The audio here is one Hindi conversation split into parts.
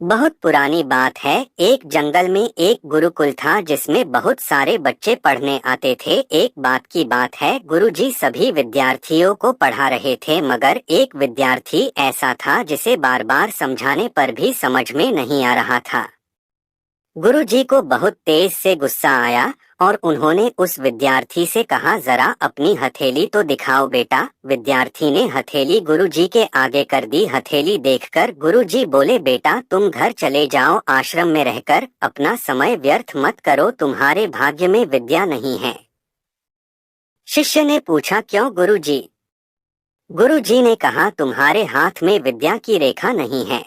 बहुत पुरानी बात है। एक जंगल में एक गुरुकुल था जिसमें बहुत सारे बच्चे पढ़ने आते थे। एक बात की बात है, गुरुजी सभी विद्यार्थियों को पढ़ा रहे थे, मगर एक विद्यार्थी ऐसा था जिसे बार बार समझाने पर भी समझ में नहीं आ रहा था। गुरुजी को बहुत तेज से गुस्सा आया और उन्होंने उस विद्यार्थी से कहा, जरा अपनी हथेली तो दिखाओ बेटा। विद्यार्थी ने हथेली गुरुजी के आगे कर दी। हथेली देखकर गुरुजी बोले, बेटा तुम घर चले जाओ, आश्रम में रहकर अपना समय व्यर्थ मत करो, तुम्हारे भाग्य में विद्या नहीं है। शिष्य ने पूछा, क्यों गुरुजी? गुरुजी ने कहा, तुम्हारे हाथ में विद्या की रेखा नहीं है।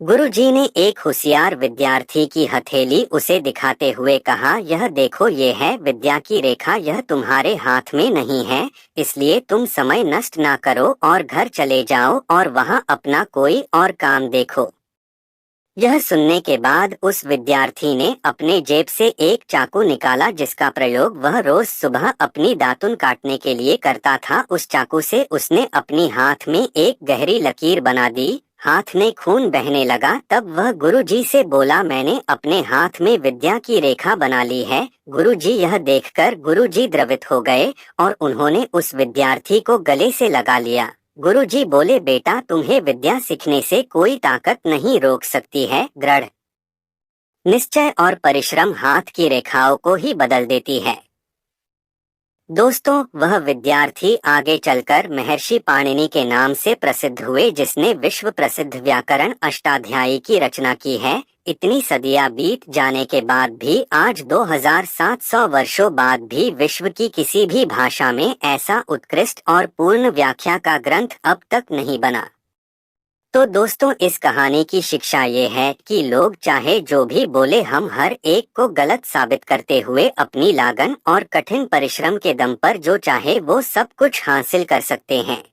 गुरुजी ने एक होशियार विद्यार्थी की हथेली उसे दिखाते हुए कहा, यह देखो, ये है विद्या की रेखा, यह तुम्हारे हाथ में नहीं है, इसलिए तुम समय नष्ट ना करो और घर चले जाओ और वहां अपना कोई और काम देखो। यह सुनने के बाद उस विद्यार्थी ने अपने जेब से एक चाकू निकाला जिसका प्रयोग वह रोज सुबह अपनी दातुन काटने के लिए करता था। उस चाकू से उसने अपनी हाथ में एक गहरी लकीर बना दी। हाथ में खून बहने लगा। तब वह गुरुजी से बोला, मैंने अपने हाथ में विद्या की रेखा बना ली है। गुरुजी यह देखकर गुरुजी द्रवित हो गए और उन्होंने उस विद्यार्थी को गले से लगा लिया। गुरुजी बोले, बेटा तुम्हें विद्या सीखने से कोई ताकत नहीं रोक सकती है। दृढ़ निश्चय और परिश्रम हाथ की रेखाओं को ही बदल देती है। दोस्तों, वह विद्यार्थी आगे चलकर महर्षि पाणिनि के नाम से प्रसिद्ध हुए, जिसने विश्व प्रसिद्ध व्याकरण अष्टाध्यायी की रचना की है। इतनी सदियां बीत जाने के बाद भी आज 2700 वर्षों बाद भी विश्व की किसी भी भाषा में ऐसा उत्कृष्ट और पूर्ण व्याख्या का ग्रंथ अब तक नहीं बना। तो दोस्तों, इस कहानी की शिक्षा ये है कि लोग चाहे जो भी बोले, हम हर एक को गलत साबित करते हुए अपनी लगन और कठिन परिश्रम के दम पर जो चाहे वो सब कुछ हासिल कर सकते हैं।